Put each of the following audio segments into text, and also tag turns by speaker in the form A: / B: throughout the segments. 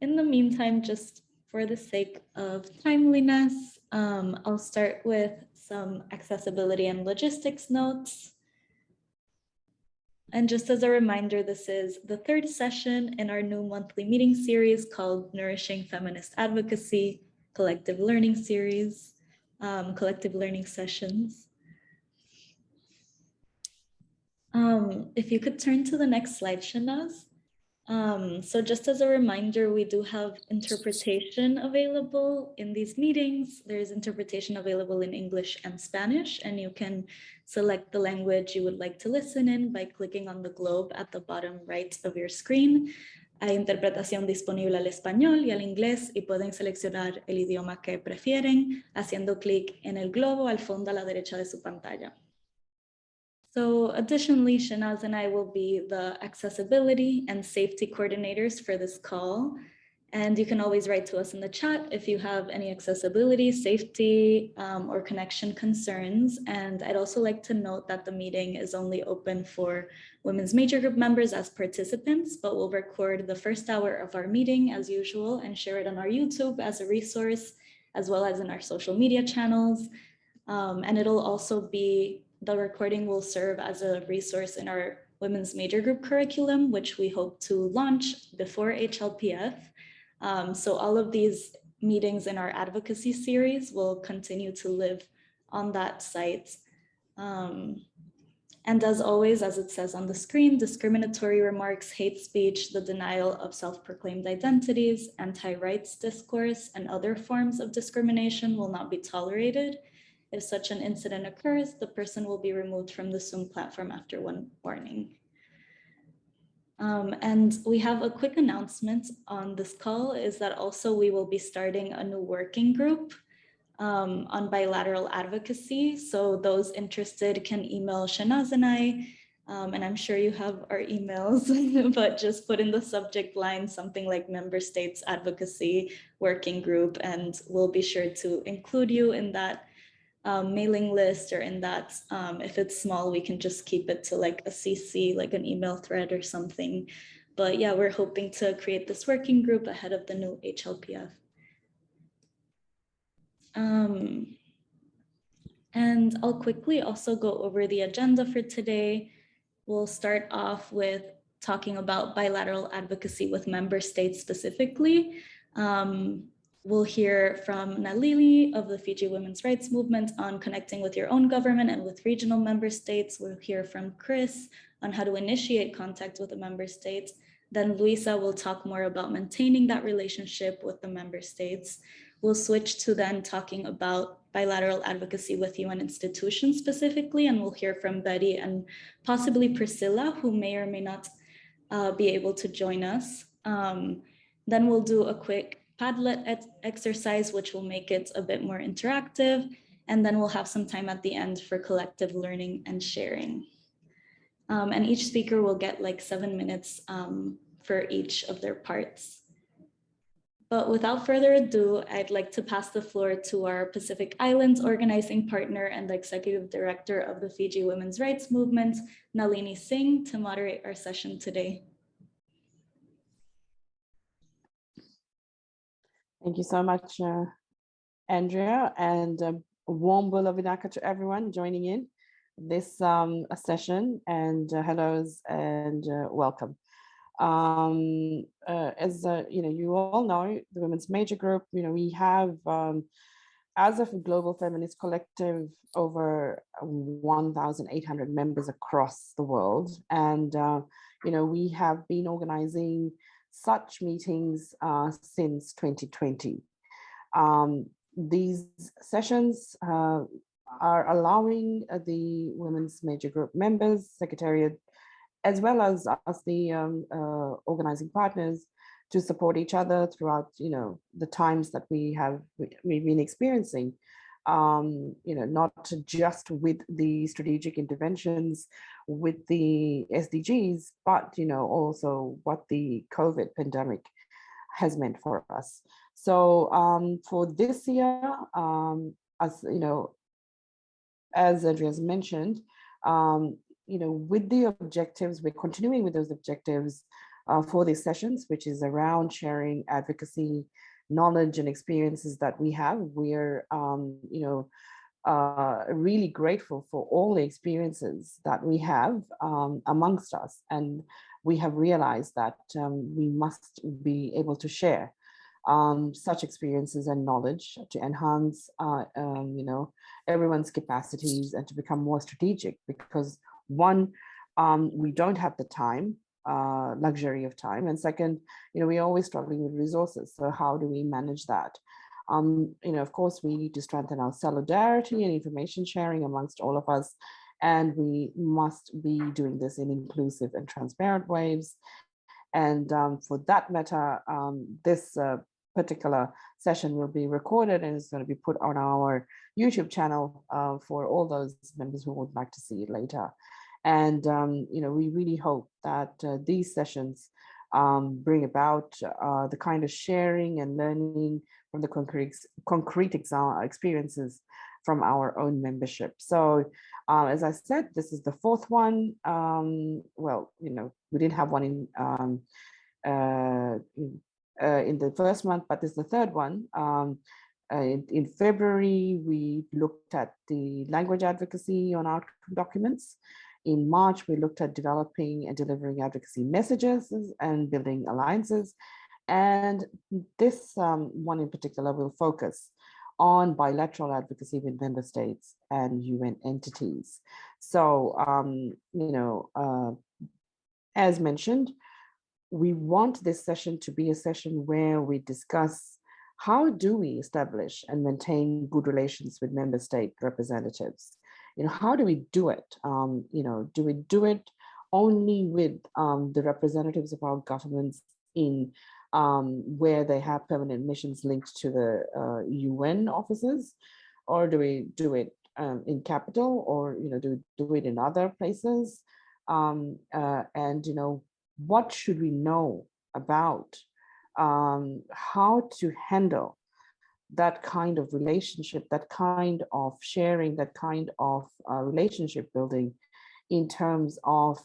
A: in the meantime, just for the sake of timeliness, I'll start with some accessibility and logistics notes. And just as a reminder, this is the third session in our new monthly meeting series called Nourishing Feminist Advocacy, Collective Learning Series, Collective Learning Sessions. If you could turn to the next slide, Shanaz. So just as a reminder, we do have interpretation available in these meetings. There's interpretation available in English and Spanish, and you can select the language you would like to listen in by clicking on the globe at the bottom right of your screen. Hay interpretación disponible al español y al inglés y pueden seleccionar el idioma que prefieren haciendo clic en el globo al fondo a la derecha de su pantalla. So additionally, Shanaz and I will be the accessibility and safety coordinators for this call. And you can always write to us in the chat if you have any accessibility, safety, or connection concerns. And I'd also like to note that the meeting is only open for women's major group members as participants, but we'll record the first hour of our meeting as usual and share it on our YouTube as a resource, as well as in our social media channels. And it'll also be the recording will serve as a resource in our women's major group curriculum, which we hope to launch before HLPF. So all of these meetings in our advocacy series will continue to live on that site. And as always, as it says on the screen, discriminatory remarks, hate speech, the denial of self-proclaimed identities, anti-rights discourse, and other forms of discrimination will not be tolerated. If such an incident occurs, the person will be removed from the Zoom platform after one warning. And we have a quick announcement on this call is that also we will be starting a new working group on bilateral advocacy. So those interested can email Shanaz and I, and I'm sure you have our emails, but just put in the subject line something like Member States Advocacy Working Group, and we'll be sure to include you in that mailing list, or in that, if it's small, we can just keep it to like a CC, like an email thread or something. But yeah, we're hoping to create this working group ahead of the new HLPF. And I'll quickly also go over the agenda for today. We'll start off with talking about bilateral advocacy with member states specifically. We'll hear from Nalini of the Fiji Women's Rights Movement on connecting with your own government and with regional member states. We'll hear from Chris on how to initiate contact with the member states. Then Luíza will talk more about maintaining that relationship with the member states. We'll switch to then talking about bilateral advocacy with UN institutions specifically, and we'll hear from Betty and possibly Priscilla, who may or may not be able to join us. Then we'll do a quick Padlet exercise, which will make it a bit more interactive. And then we'll have some time at the end for collective learning and sharing. And each speaker will get like 7 minutes for each of their parts. But without further ado, I'd like to pass the floor to our Pacific Islands organizing partner and executive director of the Fiji Women's Rights Movement, Nalini Singh, to moderate our session today.
B: Thank you so much, Andrea, and a warm Bula Vinaka to everyone joining in this session, and hellos and welcome. As you all know, the Women's Major Group, we have, as of a global feminist collective, over 1,800 members across the world, and we have been organizing such meetings since 2020. These sessions are allowing the Women's Major Group members, Secretariat, as well as us, the organizing partners, to support each other throughout, the times that we've been experiencing. Not just with the strategic interventions, with the SDGs, but also what the COVID pandemic has meant for us. So for this year, as Andrea's mentioned, with the objectives, we're continuing with those objectives for these sessions, which is around sharing advocacy, knowledge and experiences that we have. We're, really grateful for all the experiences that we have amongst us. And we have realized that we must be able to share such experiences and knowledge to enhance, everyone's capacities and to become more strategic, because one, we don't have the time, luxury of time. And second, we're always struggling with resources. So how do we manage that? Of course, we need to strengthen our solidarity and information sharing amongst all of us. And we must be doing this in inclusive and transparent ways. And for that matter, this particular session will be recorded and is going to be put on our YouTube channel for all those members who would like to see it later. And, we really hope that these sessions bring about the kind of sharing and learning from the concrete experiences from our own membership. So as I said, this is the fourth one. Well, we didn't have one in the first month, but this is the third one. In February, we looked at the language advocacy on our documents. In March, we looked at developing and delivering advocacy messages and building alliances. And this one in particular will focus on bilateral advocacy with member states and UN entities. So, as mentioned, we want this session to be a session where we discuss how do we establish and maintain good relations with member state representatives. How do we do it? Do we do it only with the representatives of our governments in where they have permanent missions linked to the UN offices, or do we do it in capital, or do we do it in other places? And what should we know about how to handle that kind of relationship, that kind of sharing, that kind of relationship building in terms of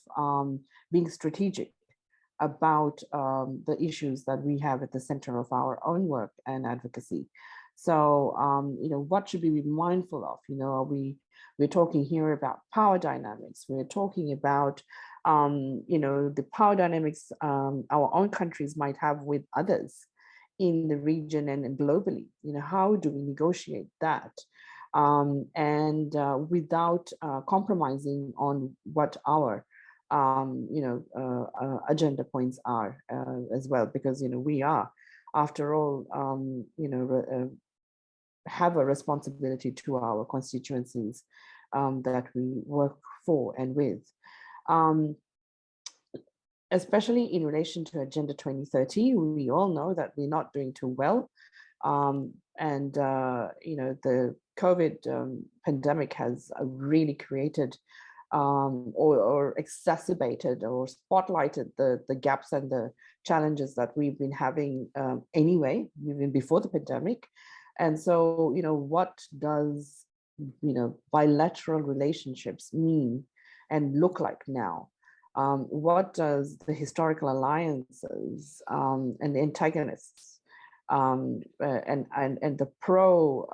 B: being strategic about the issues that we have at the center of our own work and advocacy. So, what should we be mindful of? We're talking here about power dynamics. We're talking about, the power dynamics our own countries might have with others in the region and globally. How do we negotiate that? And without compromising on what our agenda points are as well, because we are, after all, have a responsibility to our constituencies that we work for and with. Especially in relation to Agenda 2030, we all know that we're not doing too well. The COVID pandemic has really created or exacerbated or spotlighted the gaps and the challenges that we've been having anyway, even before the pandemic. And so, what does, bilateral relationships mean and look like now? What does the historical alliances and the antagonists and the pro,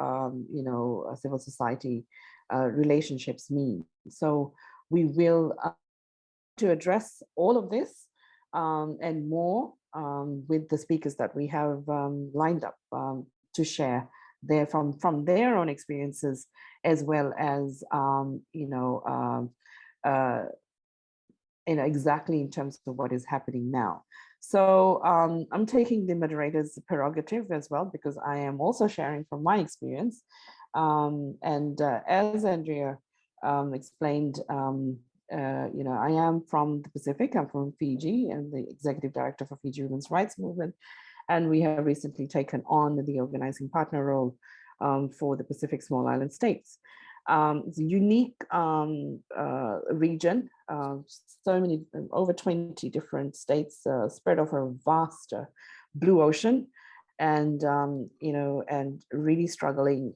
B: civil society relationships mean? So we will to address all of this and more with the speakers that we have lined up to share from their own experiences, as well as exactly in terms of what is happening now. So I'm taking the moderator's prerogative as well, because I am also sharing from my experience. As Andrea explained, I am from the Pacific. I'm from Fiji and the executive director for Fiji Women's Rights Movement. And we have recently taken on the organizing partner role for the Pacific Small Island States. It's a unique region, so many, over 20 different states spread over a vast blue ocean, and and really struggling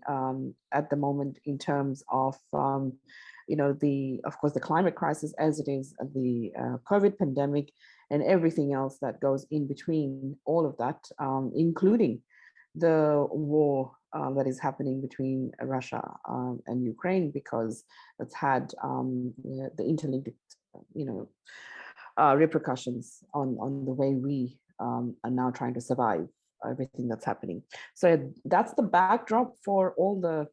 B: at the moment in terms of of course the climate crisis, as it is the COVID pandemic, and everything else that goes in between all of that, including the war that is happening between Russia and Ukraine, because it's had the interlinked, repercussions on the way we are now trying to survive everything that's happening. So that's the backdrop for all the,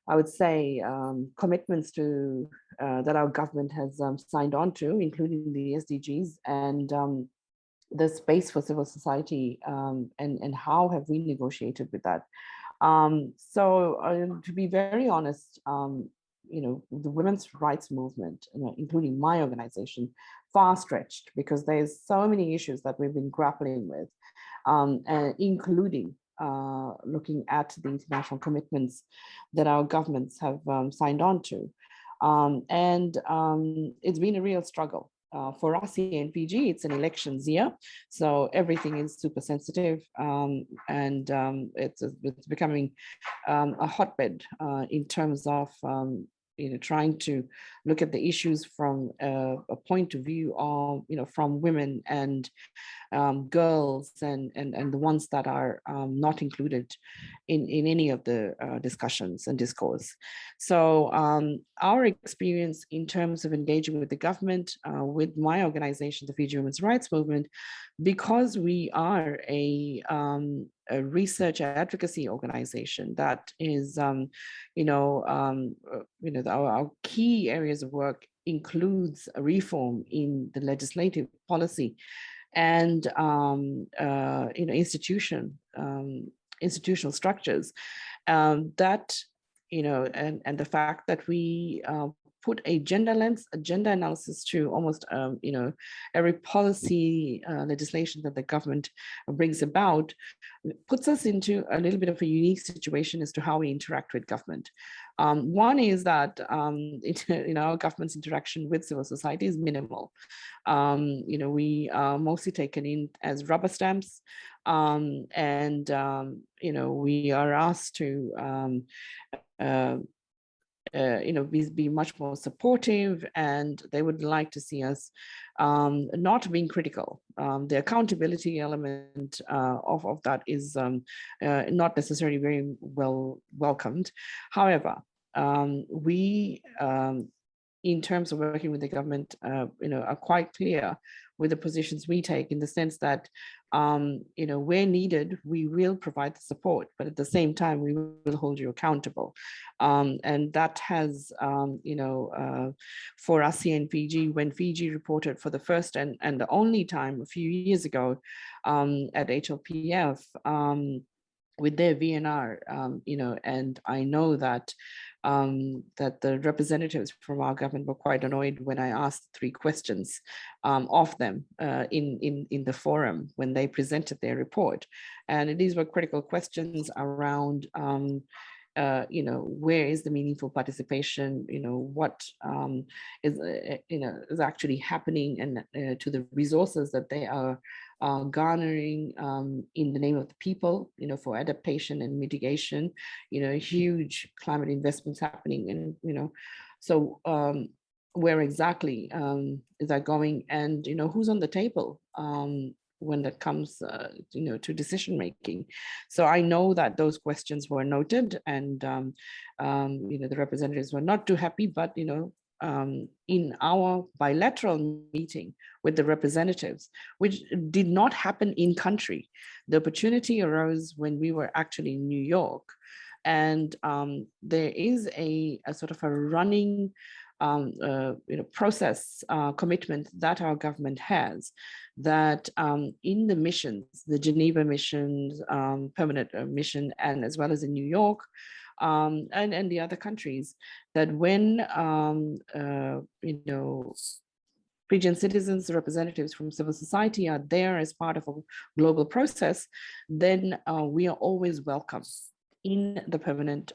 B: I would say, commitments to that our government has signed on to, including the SDGs and the space for civil society, and how have we negotiated with that. So to be very honest, the women's rights movement, including my organization, far stretched, because there's so many issues that we've been grappling with, including looking at the international commitments that our governments have signed on to. It's been a real struggle. For us here in Fiji, it's an elections year, so everything is super sensitive, and it's becoming a hotbed in terms of trying to look at the issues from a point of view of from women and girls and the ones that are not included in any of the discussions and discourse. So our experience in terms of engaging with the government, with my organization, the Fiji Women's Rights Movement, because we are a research advocacy organization that is, our key areas of work includes a reform in the legislative policy and institutional structures, that and the fact that we put a gender lens, a gender analysis to almost every policy legislation that the government brings about, puts us into a little bit of a unique situation as to how we interact with government. One is that our government's interaction with civil society is minimal. We are mostly taken in as rubber stamps, and we are asked to be much more supportive, and they would like to see us not being critical. The accountability element of that is not necessarily very well welcomed. However, we, in terms of working with the government, are quite clear with the positions we take, in the sense that, where needed, we will provide the support, but at the same time, we will hold you accountable. And that has, for us here in Fiji, when Fiji reported for the first and the only time a few years ago at HLPF, with their VNR, and I know that that the representatives from our government were quite annoyed when I asked 3 questions of them in the forum when they presented their report. And these were critical questions around where is the meaningful participation, what is actually happening, and to the resources that they are garnering in the name of the people, for adaptation and mitigation, huge climate investments happening. And, so where exactly is that going, and, who's on the table when that comes, to decision making. So I know that those questions were noted, and, the representatives were not too happy, but, in our bilateral meeting with the representatives, which did not happen in country, the opportunity arose when we were actually in New York. And there is a sort of a running process commitment that our government has, that in the missions, the Geneva missions, permanent mission, and as well as in New York, and the other countries, that when Fijian citizens, representatives from civil society are there as part of a global process, then we are always welcome in the permanent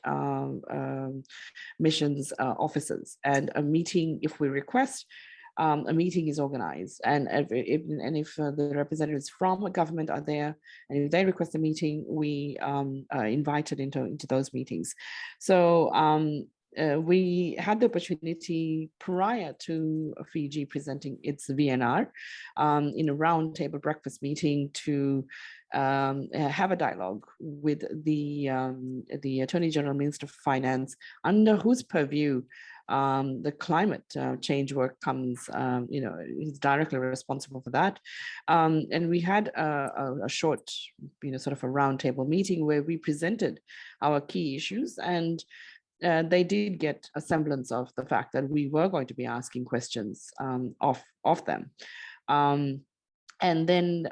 B: missions offices. And a meeting, if we request, a meeting is organized. And if the representatives from a government are there, and if they request a meeting, we are invited into those meetings. So we had the opportunity prior to Fiji presenting its VNR in a roundtable breakfast meeting to have a dialogue with the Attorney General, Minister of Finance, under whose purview the climate change work comes. He's directly responsible for that. And we had a short, sort of a roundtable meeting where we presented our key issues, and they did get a semblance of the fact that we were going to be asking questions of them. And then,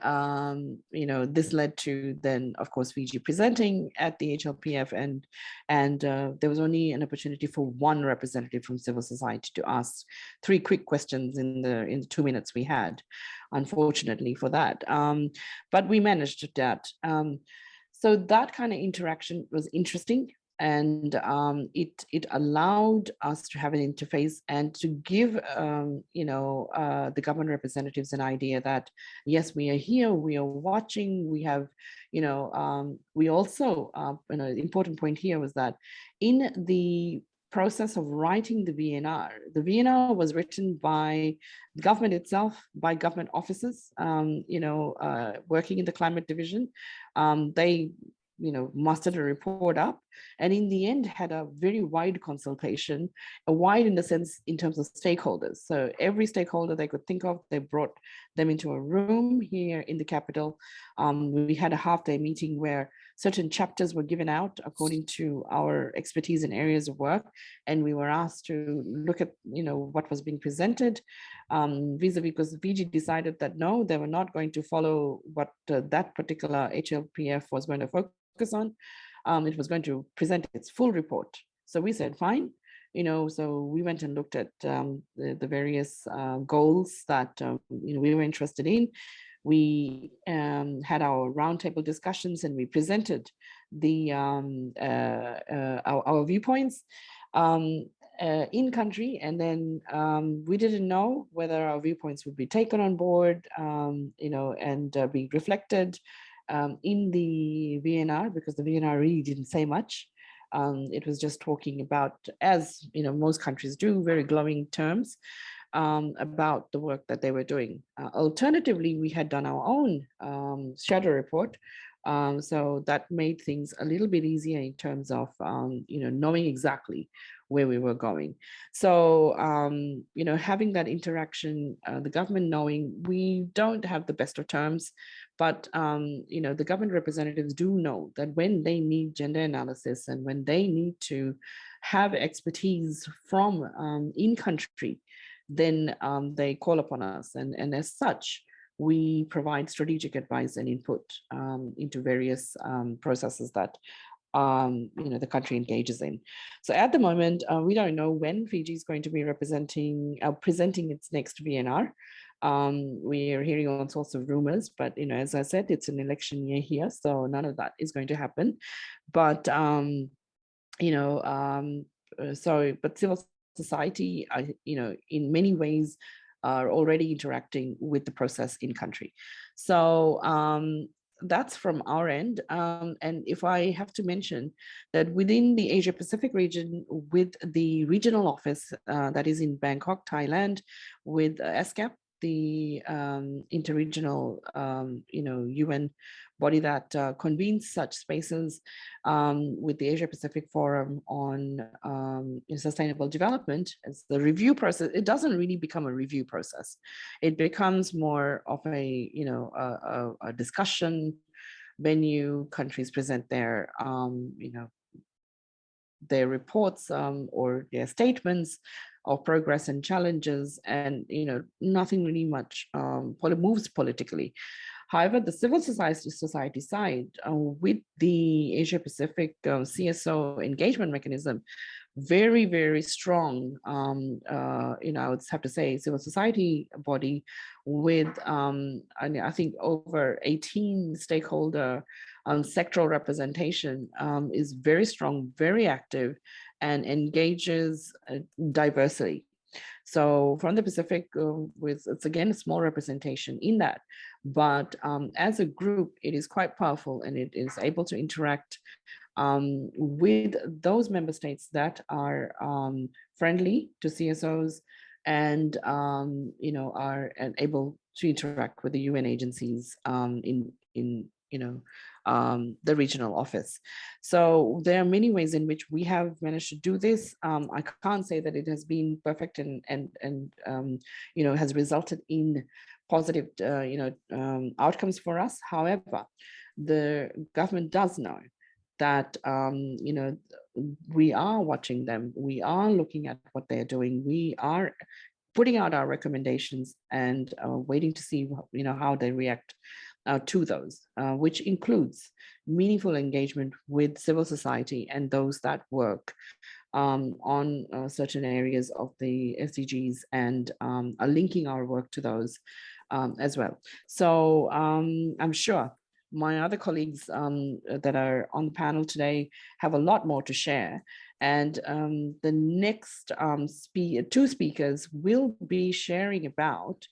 B: this led to then, of course, Fiji presenting at the HLPF, and there was only an opportunity for one representative from civil society to ask 3 quick questions in the 2 minutes we had, unfortunately for that. But we managed that. So that kind of interaction was interesting. And it allowed us to have an interface and to give, the government representatives an idea that, yes, we are here, we are watching, we have, we also, an important point here was that in the process of writing the VNR was written by the government itself, by government officers, working in the climate division. They mustered a report up, and in the end had a very wide consultation, wide in the sense in terms of stakeholders. So every stakeholder they could think of, they brought them into a room here in the capital. We had a half-day meeting where certain chapters were given out according to our expertise in areas of work, and we were asked to look at what was being presented, vis-a-vis, because Fiji decided that no, they were not going to follow what that particular HLPF was going to focus on. It was going to present its full report. So we said, fine. So we went and looked at the various goals that we were interested in. We had our roundtable discussions, and we presented our viewpoints in country, and then we didn't know whether our viewpoints would be taken on board, and be reflected in the VNR, because the VNR really didn't say much. It was just talking about, as most countries do, very glowing terms about the work that they were doing. Alternatively, we had done our own shadow report. So that made things a little bit easier in terms of, knowing exactly where we were going. So, having that interaction, the government knowing we don't have the best of terms, but, the government representatives do know that when they need gender analysis and when they need to have expertise from in country, then they call upon us. And as such, we provide strategic advice and input into various processes that the country engages in. So at the moment, we don't know when Fiji is going to be presenting its next VNR. We are hearing all sorts of rumors, but as I said, it's an election year here, so none of that is going to happen. But but civil society, in many ways, are already interacting with the process in country. So that's from our end. And if I have to mention that within the Asia Pacific region, with the regional office that is in Bangkok, Thailand, with ASCAP, the interregional, UN body that convenes such spaces, with the Asia Pacific Forum on Sustainable Development, as the review process, it doesn't really become a review process. It becomes more of a discussion venue. Countries present their their reports or their statements of progress and challenges, and nothing really much moves politically. However, the civil society side, with the Asia Pacific CSO engagement mechanism, very, very strong, I would have to say, civil society body with, I think, over 18 stakeholder sectoral representation, is very strong, very active, and engages diversely. So from the Pacific, it's again a small representation in that, but as a group, it is quite powerful, and it is able to interact with those member states that are friendly to CSOs and are able to interact with the UN agencies in the regional office. So there are many ways in which we have managed to do this. I can't say that it has been perfect and has resulted in positive outcomes for us. However, the government does know that we are watching them, we are looking at what they're doing, we are putting out our recommendations and waiting to see how they react to those, which includes meaningful engagement with civil society and those that work on certain areas of the SDGs, and are linking our work to those as well. So I'm sure my other colleagues that are on the panel today have a lot more to share. And the next two speakers will be sharing about,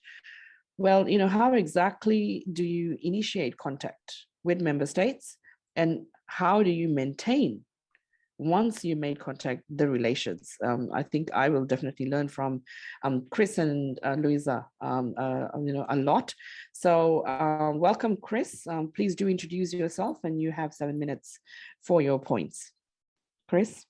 B: well, how exactly do you initiate contact with member states, and how do you maintain, once you made contact, the relations? I think I will definitely learn from Chris and Luíza a lot. So welcome, Chris. Please do introduce yourself, and you have 7 minutes for your points. Chris?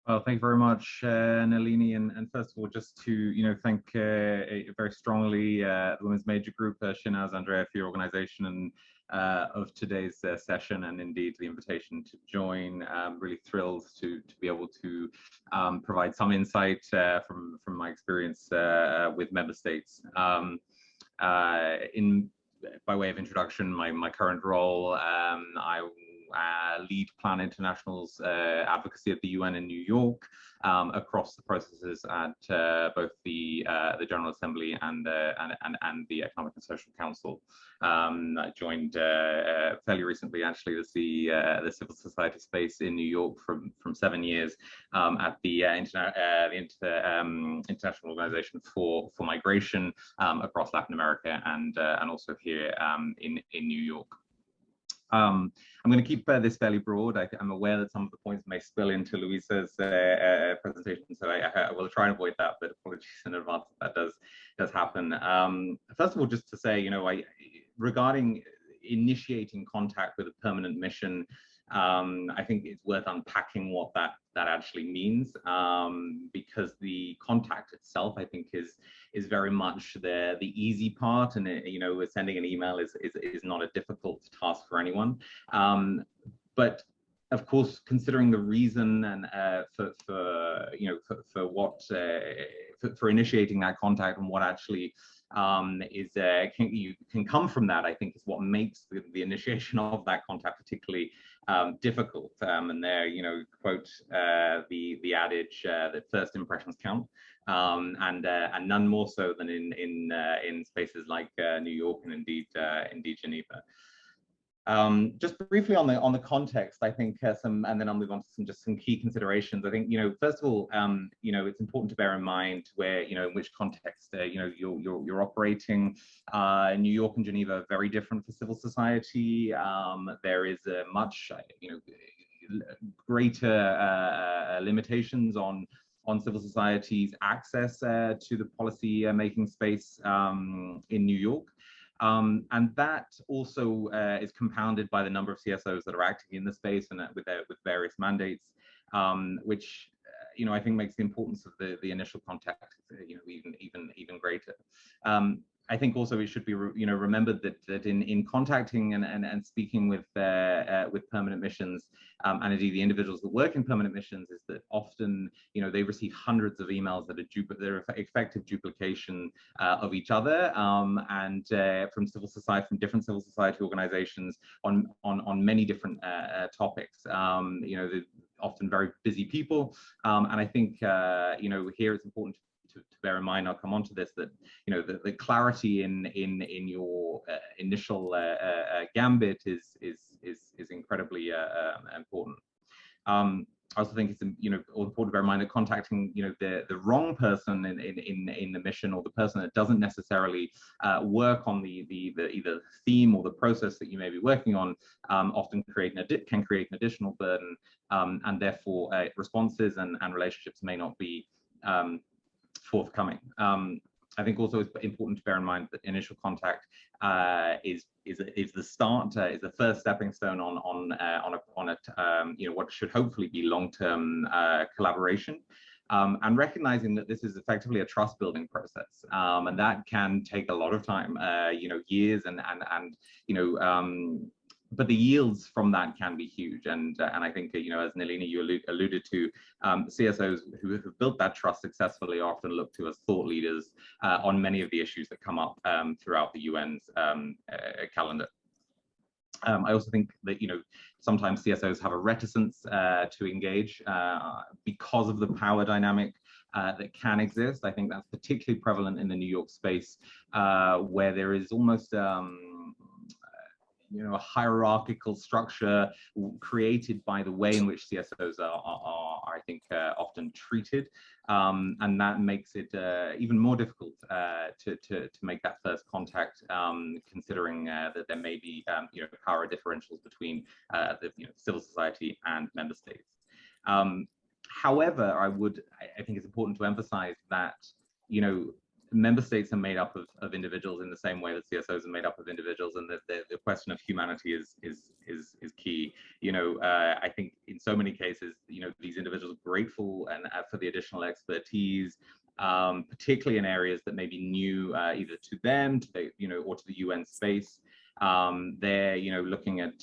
C: Well, thank you very much, Nalini. And first of all, just to thank very strongly the Women's Major Group, Shinaz, Andrea, for your organization and of today's session, and indeed the invitation to join. I'm really thrilled to be able to provide some insight from my experience with member states. By way of introduction, my current role, I lead Plan International's advocacy at the UN in New York, across the processes at both the General Assembly and the Economic and Social Council. I joined fairly recently, actually, the civil society space in New York from 7 years at the International Organization for Migration across Latin America and also here in New York. I'm going to keep this fairly broad. I'm aware that some of the points may spill into Luíza's presentation, so I will try and avoid that, but apologies in advance if that does happen. First of all, just to say, regarding initiating contact with a permanent mission, I think it's worth unpacking what that actually means, because the contact itself, I think, is very much the easy part, and sending an email is not a difficult task for anyone. But of course, considering the reason and for initiating that contact and what actually can come from that, I think, is what makes the initiation of that contact particularly difficult. And there, quote the adage that first impressions count, and none more so than in spaces like New York and indeed Geneva. Just briefly on the context, I think and then I'll move on to some key considerations. I think first of all, it's important to bear in mind where in which context you're operating. New York and Geneva are very different for civil society. There is a much greater limitations on civil society's access to the policy making space in New York. And that also is compounded by the number of CSOs that are acting in the space and with various mandates, which I think makes the importance of the initial contact even greater. I think also it should be remembered that in contacting and speaking with permanent missions, and indeed the individuals that work in permanent missions, is that often they receive hundreds of emails that are effective duplication of each other, and from different civil society organizations on many different topics. They're often very busy people, and I think here it's important to bear in mind, I'll come on to this, that the clarity in your initial gambit is incredibly important. I also think it's important to bear in mind that contacting the wrong person in the mission, or the person that doesn't necessarily work on the either theme or the process that you may be working on, often can create an additional burden, and therefore responses and relationships may not be forthcoming. I think also it's important to bear in mind that initial contact is the start, is the first stepping stone on what should hopefully be long-term collaboration, and recognizing that this is effectively a trust-building process, and that can take a lot of time, years, but the yields from that can be huge, and I think as Nalini, you alluded to, CSOs who have built that trust successfully often look to as thought leaders on many of the issues that come up throughout the UN's calendar. I also think that sometimes CSOs have a reticence to engage because of the power dynamic that can exist. I think that's particularly prevalent in the New York space, where there is almost a hierarchical structure created by the way in which CSOs are I think, often treated, and that makes it even more difficult to make that first contact, considering that there may be power differentials between the civil society and member states. However, I think it's important to emphasize that member states are made up of individuals in the same way that CSOs are made up of individuals, and that the question of humanity is key. I think in so many cases, these individuals are grateful and for the additional expertise, particularly in areas that may be new either to them, or to the UN space. They're looking at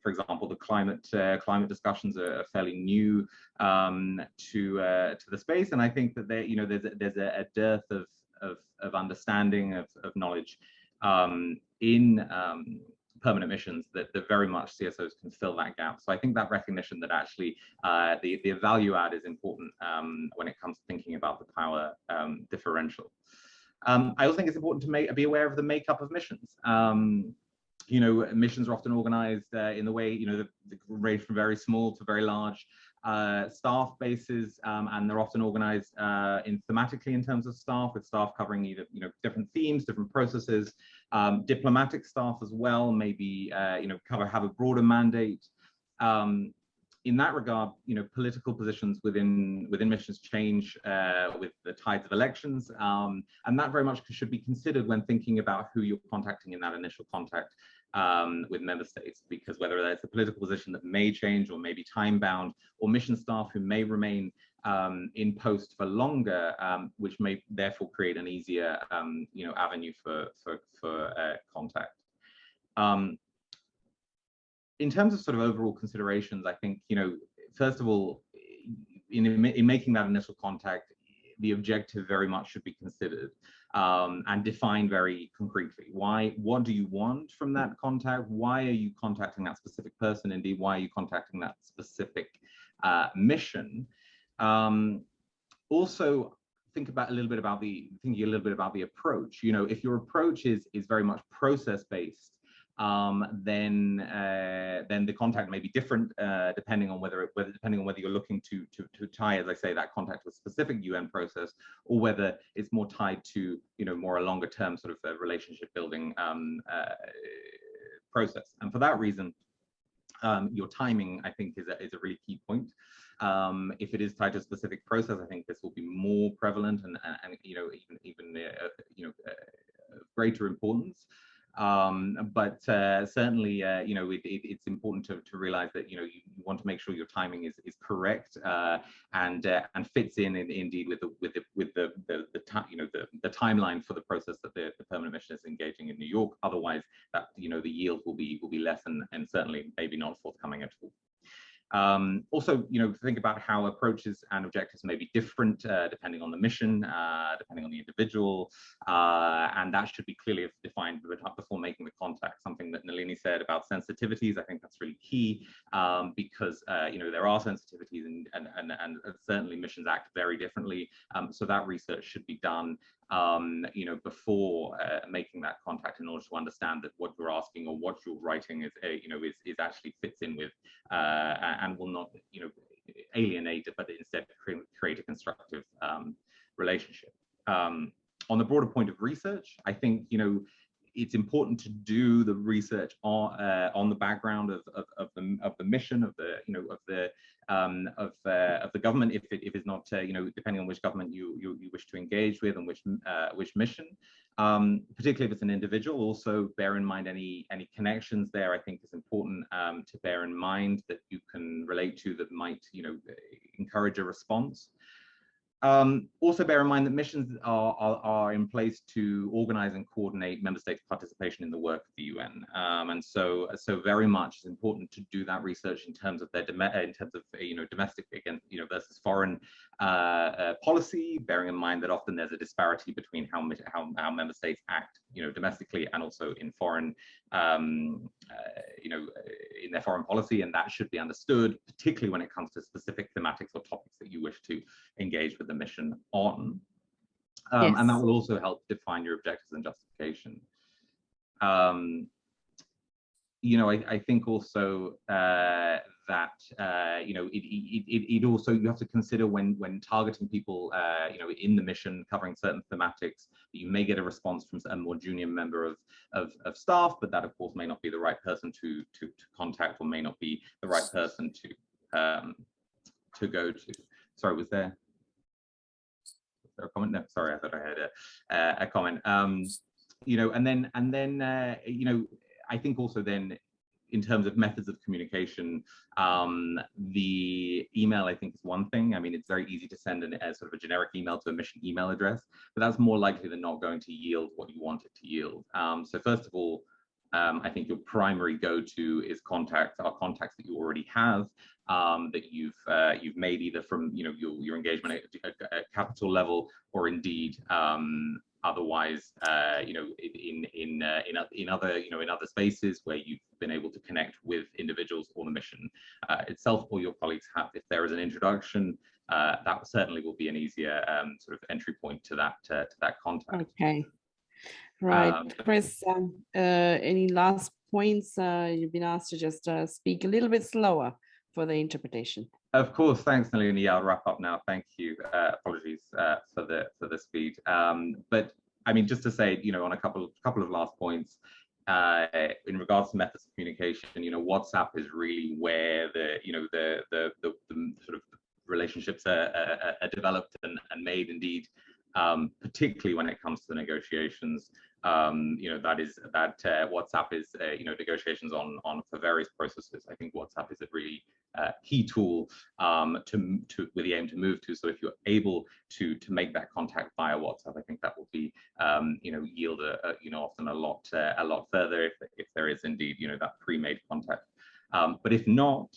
C: for example, the climate discussions are fairly new to the space, and I think that there's a dearth of understanding, of knowledge in permanent missions that very much CSOs can fill that gap. So I think that recognition that actually the value add is important when it comes to thinking about the power differential. I also think it's important to be aware of the makeup of missions. Missions are often organized in the way, they range from very small to very large staff bases, and they're often organized thematically in terms of staff, with staff covering either, different themes, different processes. Diplomatic staff as well, maybe, have a broader mandate. In that regard, political positions within missions change with the tides of elections, and that very much should be considered when thinking about who you're contacting in that initial contact with member states, because whether that's a political position that may change or may be time-bound, or mission staff who may remain in post for longer, which may therefore create an easier avenue for contact. In terms of sort of overall considerations, I think, first of all, in making that initial contact, the objective very much should be considered and defined very concretely. What do you want from that contact? Why are you contacting that specific person? Indeed, why are you contacting that specific mission? Also, thinking a little bit about the approach. If your approach is very much process-based, then the contact may be different depending on whether you're looking to tie, as I say, that contact to a specific UN process, or whether it's more tied to more a longer term sort of relationship building process. And for that reason, your timing, I think, is a really key point. If it is tied to a specific process, I think this will be more prevalent and even greater importance. But certainly, it's important to realize that you want to make sure your timing is correct and fits indeed with the timeline for the process that the permanent mission is engaging in New York. Otherwise, that the yield will be less and certainly maybe not forthcoming at all. Also, think about how approaches and objectives may be different depending on the mission, depending on the individual, and that should be clearly defined before making the contact. Something that Nalini said about sensitivities, I think that's really key, because there are sensitivities and certainly missions act very differently. So that research should be done before making that contact, in order to understand that what you're asking or what you're writing is actually fits in with and will not, alienate it, but instead create a constructive relationship. On the broader point of research, I think, it's important to do the research on the background of the mission of the government, if it's not depending on which government you wish to engage with and which mission, particularly if it's an individual. Also bear in mind any connections there. I think is important to bear in mind that you can relate to, that might encourage a response. Also bear in mind that missions are in place to organize and coordinate member states' participation in the work of the UN, and so very much it's important to do that research in terms of their domestic against versus foreign policy, bearing in mind that often there's a disparity between how member states act domestically and also in foreign in their foreign policy, and that should be understood, particularly when it comes to specific thematics or topics that you wish to engage with the mission on. Yes. And that will also help define your objectives and justification. I think also that it also, you have to consider when targeting people in the mission, covering certain thematics, that you may get a response from a more junior member of staff, but that of course may not be the right person to contact, or may not be the right person to go to. Sorry, was there a comment? No, sorry, I thought I had a comment. I think also then, in terms of methods of communication, the email, I think, is one thing. I mean, it's very easy to send a sort of a generic email to a mission email address, but that's more likely than not going to yield what you want it to yield. So first of all, I think your primary go-to is contacts that you already have, that you've made either from your engagement at capital level, or indeed otherwise in other spaces where you've been able to connect with individuals or the mission itself, or your colleagues have. If there is an introduction, that certainly will be an easier sort of entry point to that contact.
B: Okay. Right, Chris, any last points? You've been asked to just speak a little bit slower for the interpretation.
C: Of course, thanks, Nalini. I'll wrap up now. Thank you. Apologies for the speed. But I mean, just to say, on a couple of last points, in regards to methods of communication, WhatsApp is really where the sort of relationships are developed and made, indeed. Particularly when it comes to the negotiations, WhatsApp is negotiations on for various processes. I think WhatsApp is a really key tool with the aim to move to. So if you're able to make that contact via WhatsApp, I think that will be yield often a lot further if there is indeed that pre-made contact. But if not,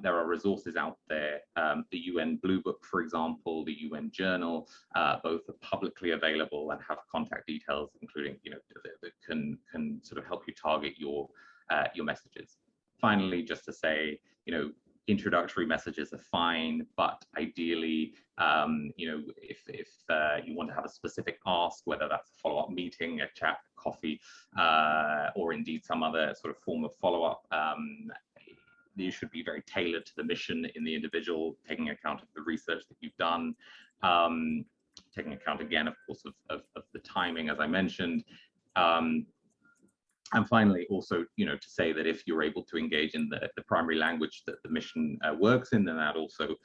C: there are resources out there. The UN Blue Book, for example, the UN Journal, both are publicly available and have contact details, including that can sort of help you target your messages. Finally, just to say, introductory messages are fine, but ideally, if you want to have a specific ask, whether that's a follow-up meeting, a chat, coffee, or indeed some other sort of form of follow-up, these should be very tailored to the mission in the individual, taking account of the research that you've done, taking account again, of course, of the timing, as I mentioned. And finally, also, to say that if you're able to engage in the primary language that the mission works in, then that also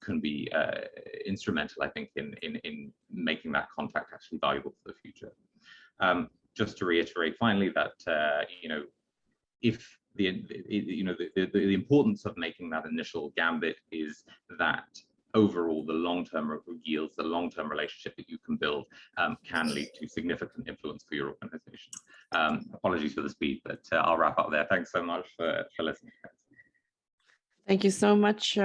C: can be instrumental, I think, in making that contact actually valuable for the future. Just to reiterate, finally, that if the importance of making that initial gambit is that overall the long-term yields, the long-term relationship that you can build can lead to significant influence for your organization. Apologies for the speed, but I'll wrap up there. Thanks so much for listening.
B: Thank you so much,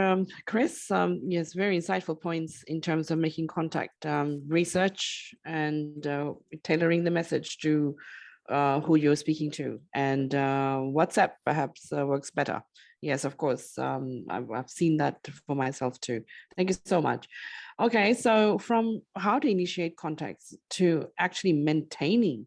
B: Chris. Yes, very insightful points in terms of making contact research and tailoring the message to who you're speaking to, and WhatsApp perhaps works better. Yes, of course. I've seen that for myself too. Thank you so much. Okay, so from how to initiate contacts to actually maintaining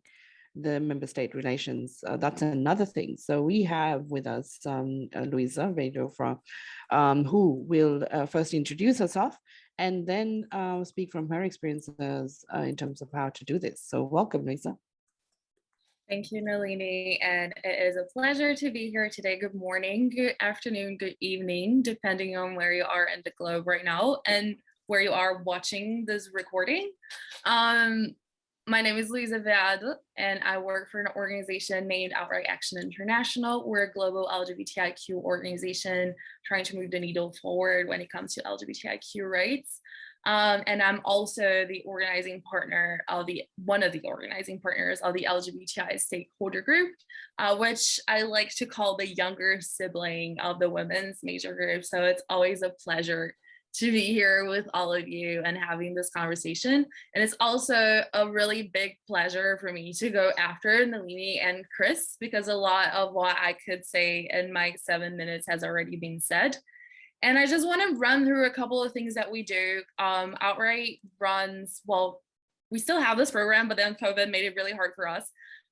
B: the member state relations, that's another thing. So we have with us Luíza Veado who will first introduce herself and then speak from her experiences in terms of how to do this. So welcome, Luíza.
D: Thank you, Nalini, and it is a pleasure to be here today. Good morning, good afternoon, good evening, depending on where you are in the globe right now and where you are watching this recording. My name is Luíza Veado, and I work for an organization named Outright Action International. We're a global LGBTIQ organization trying to move the needle forward when it comes to LGBTIQ rights. And I'm also the organizing partner of one of the organizing partners of the LGBTI stakeholder group, which I like to call the younger sibling of the women's major group. So it's always a pleasure to be here with all of you and having this conversation. And it's also a really big pleasure for me to go after Nalini and Chris, because a lot of what I could say in my 7 minutes has already been said. And I just want to run through a couple of things that we do. Outright runs, well, we still have this program, but then COVID made it really hard for us.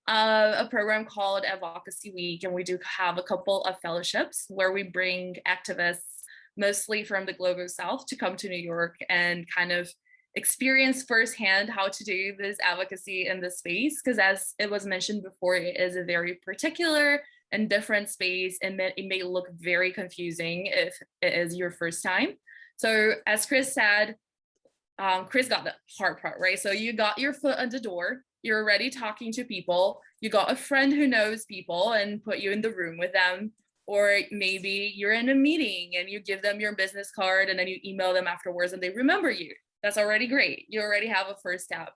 D: A program called Advocacy Week, and we do have a couple of fellowships where we bring activists, mostly from the Global South, to come to New York and kind of experience firsthand how to do this advocacy in this space. Because as it was mentioned before, it is a very particular and different space, and it may look very confusing if it is your first time. So as Chris said, Chris got the hard part, right? So you got your foot on the door, you're already talking to people, you got a friend who knows people and put you in the room with them, or maybe you're in a meeting and you give them your business card and then you email them afterwards and they remember you. That's already great. You already have a first step.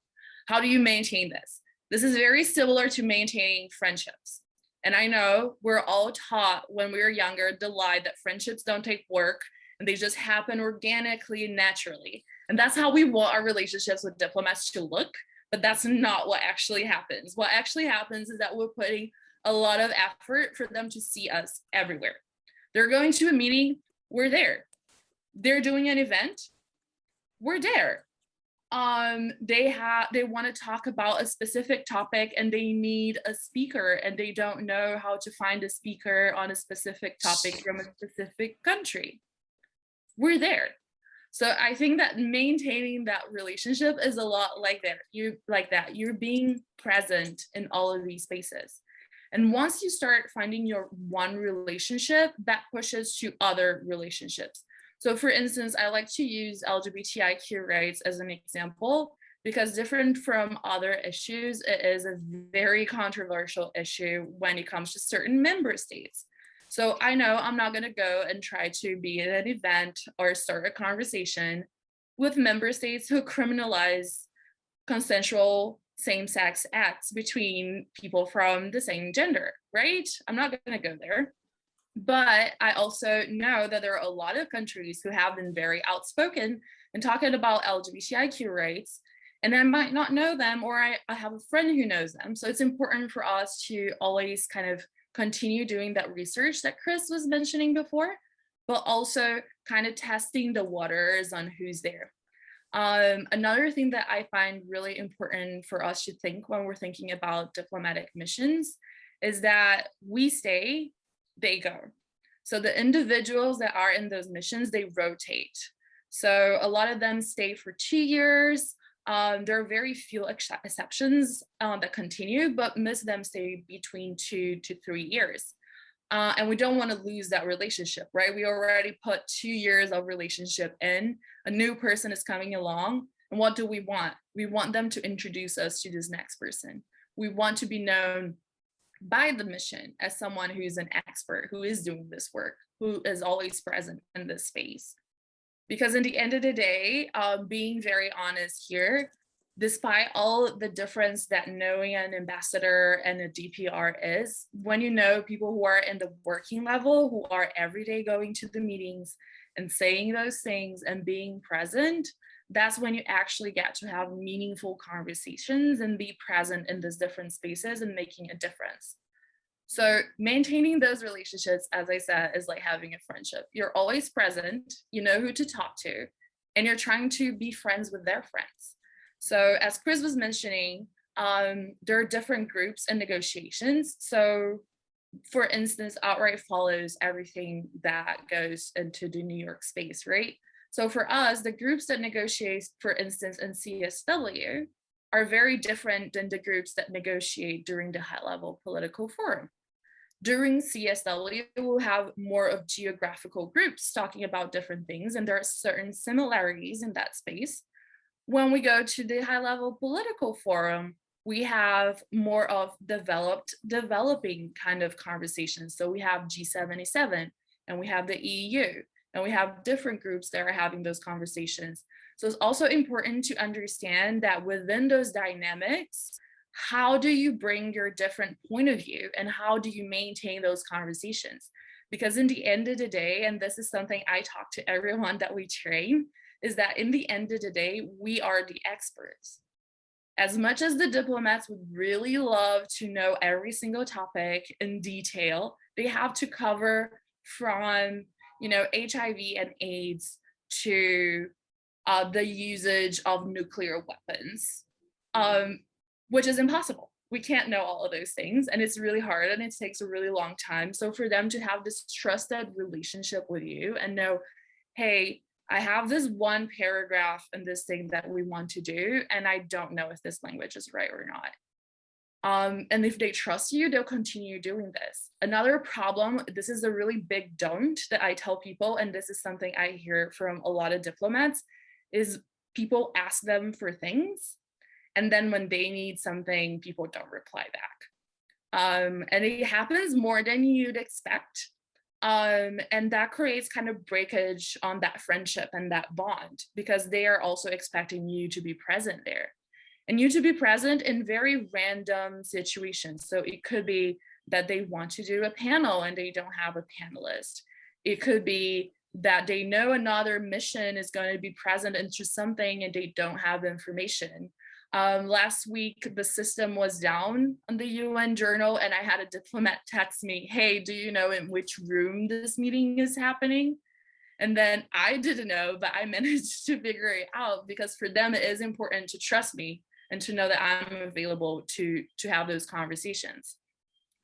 D: How do you maintain this? This is very similar to maintaining friendships. And I know we're all taught when we were younger the lie that friendships don't take work and they just happen organically and naturally. And that's how we want our relationships with diplomats to look, but that's not what actually happens. What actually happens is that we're putting a lot of effort for them to see us everywhere. They're going to a meeting, we're there. They're doing an event, we're there. They want to talk about a specific topic and they need a speaker and they don't know how to find a speaker on a specific topic from a specific country. We're there. So I think that maintaining that relationship is a lot like that. You're being present in all of these spaces. And once you start finding your one relationship, that pushes to other relationships. So for instance, I like to use LGBTIQ rights as an example, because different from other issues, it is a very controversial issue when it comes to certain member states. So I know I'm not going to go and try to be at an event or start a conversation with member states who criminalize consensual same-sex acts between people from the same gender, right? I'm not going to go there. But I also know that there are a lot of countries who have been very outspoken in talking about LGBTIQ rights, and I might not know them, or I have a friend who knows them. So it's important for us to always kind of continue doing that research that Chris was mentioning before, but also kind of testing the waters on who's there. Another thing that I find really important for us to think when we're thinking about diplomatic missions is that we stay, they go. So the individuals that are in those missions, they rotate. So a lot of them stay for 2 years. There are very few exceptions that continue, but most of them stay between 2 to 3 years. And we don't want to lose that relationship, right? We already put 2 years of relationship in, a new person is coming along. And what do we want? We want them to introduce us to this next person. We want to be known by the mission as someone who is an expert, who is doing this work, who is always present in this space. Because in the end of the day, being very honest here, despite all the difference that knowing an ambassador and a DPR is, when you know people who are in the working level, who are every day going to the meetings and saying those things and being present, that's when you actually get to have meaningful conversations and be present in these different spaces and making a difference. So maintaining those relationships, as I said, is like having a friendship. You're always present, you know who to talk to, and you're trying to be friends with their friends. So as Chris was mentioning, there are different groups and negotiations. So for instance, Outright follows everything that goes into the New York space, right? So for us, the groups that negotiate, for instance, in CSW are very different than the groups that negotiate during the high-level political forum. During CSW, we'll have more of geographical groups talking about different things, and there are certain similarities in that space. When we go to the high-level political forum, we have more of developing kind of conversations. So we have G77, and we have the EU, and we have different groups that are having those conversations. So it's also important to understand that within those dynamics, how do you bring your different point of view and how do you maintain those conversations? Because in the end of the day, and this is something I talk to everyone that we train, is that in the end of the day, we are the experts. As much as the diplomats would really love to know every single topic in detail, they have to cover from, you know, HIV and AIDS to the usage of nuclear weapons, which is impossible. We can't know all of those things, and it's really hard and it takes a really long time. So for them to have this trusted relationship with you and know, hey, I have this one paragraph in this thing that we want to do, and I don't know if this language is right or not. And if they trust you, they'll continue doing this. Another problem, this is a really big don't that I tell people, and this is something I hear from a lot of diplomats, is people ask them for things, and then when they need something, people don't reply back. And it happens more than you'd expect. And that creates kind of breakage on that friendship and that bond, because they are also expecting you to be present there. And you to be present in very random situations. So it could be that they want to do a panel and they don't have a panelist. It could be that they know another mission is going to be present into something and they don't have information. Last week, the system was down on the UN Journal, and I had a diplomat text me, hey, do you know in which room this meeting is happening? And then I didn't know, but I managed to figure it out, because for them, it is important to trust me and to know that I'm available to have those conversations.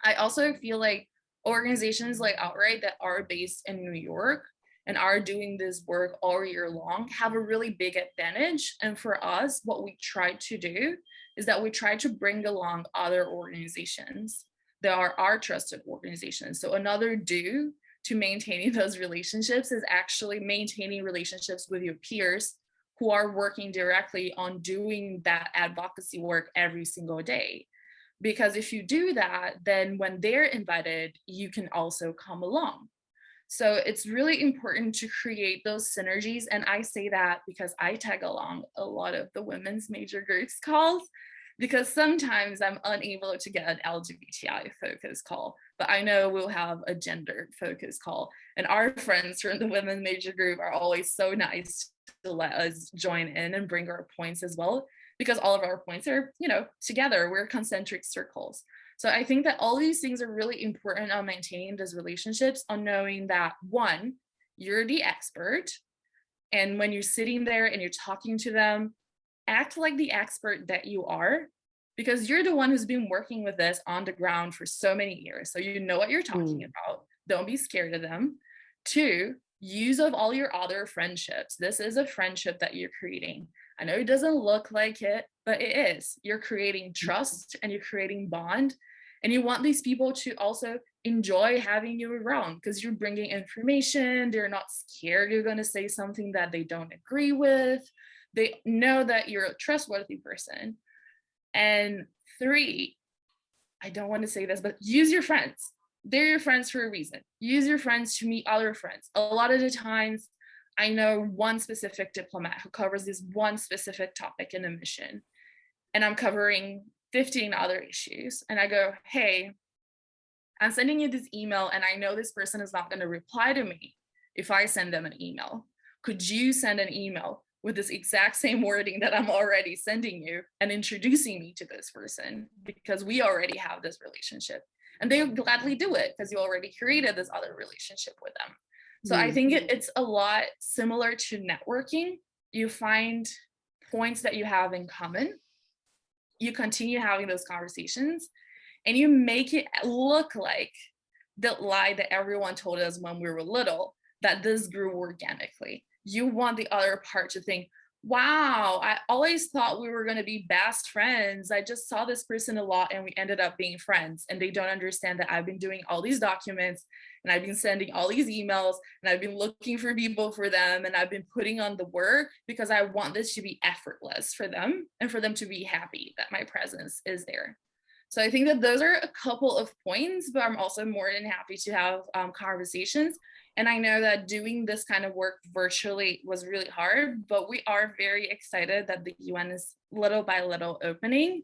D: I also feel like organizations like Outright that are based in New York and are doing this work all year long have a really big advantage. And for us, what we try to do is that we try to bring along other organizations that are our trusted organizations. So another do to maintaining those relationships is actually maintaining relationships with your peers who are working directly on doing that advocacy work every single day. Because if you do that, then when they're invited, you can also come along. So it's really important to create those synergies. And I say that because I tag along a lot of the women's major groups calls, because sometimes I'm unable to get an LGBTI focused call, but I know we'll have a gender focused call. And our friends from the women's major group are always so nice to let us join in and bring our points as well, because all of our points are, you know, together, we're concentric circles. So I think that all these things are really important on maintaining those relationships, on knowing that, one, you're the expert. And when you're sitting there and you're talking to them, act like the expert that you are, because you're the one who's been working with this on the ground for so many years. So you know what you're talking about. Don't be scared of them. Two, use of all your other friendships. This is a friendship that you're creating. I know it doesn't look like it, but it is. You're creating trust and you're creating bond. And you want these people to also enjoy having you around, because you're bringing information. They're not scared you're going to say something that they don't agree with. They know that you're a trustworthy person. And three, I don't want to say this, but use your friends. They're your friends for a reason. Use your friends to meet other friends. A lot of the times, I know one specific diplomat who covers this one specific topic in a mission, and I'm covering 15 other issues. And I go, hey, I'm sending you this email, and I know this person is not going to reply to me if I send them an email. Could you send an email with this exact same wording that I'm already sending you and introducing me to this person because we already have this relationship. And they would gladly do it because you already created this other relationship with them. So I think it's a lot similar to networking. You find points that you have in common, you continue having those conversations, and you make it look like the lie that everyone told us when we were little, that this grew organically. You want the other part to think, wow, I always thought we were going to be best friends. I just saw this person a lot and we ended up being friends. And they don't understand that I've been doing all these documents and I've been sending all these emails and I've been looking for people for them and I've been putting on the work because I want this to be effortless for them and for them to be happy that my presence is there. So I think that those are a couple of points, but I'm also more than happy to have conversations. And I know that doing this kind of work virtually was really hard, but we are very excited that the UN is little by little opening.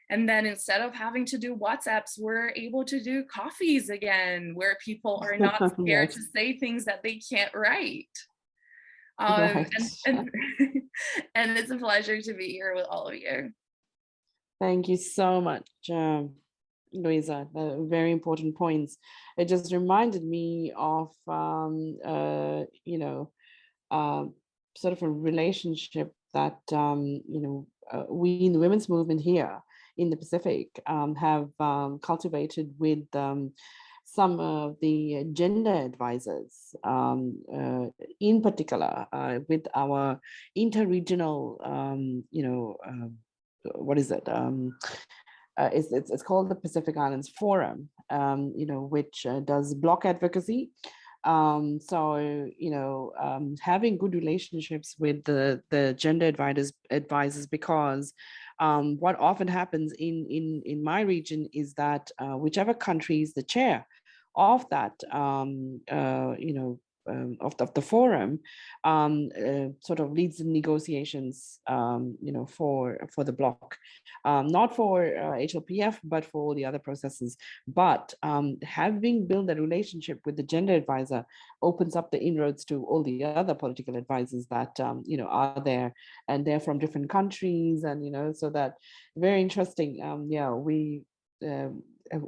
D: And then instead of having to do WhatsApps, we're able to do coffees again, where people are not scared to say things that they can't write.
B: Right.
D: And it's a pleasure to be here with all of you.
B: Thank you so much, Luíza. Very important points. It just reminded me of, sort of a relationship that, we in the women's movement here in the Pacific have cultivated with some of the gender advisors, in particular with our interregional, what is it? It's called the Pacific Islands Forum, which does block advocacy. Having good relationships with the gender advisors, because what often happens in my region is that whichever country is the chair of that, of the forum, sort of leads the negotiations, for the bloc, not for HLPF, but for all the other processes. But having built a relationship with the gender advisor opens up the inroads to all the other political advisors that are there, and they're from different countries, and so that very interesting.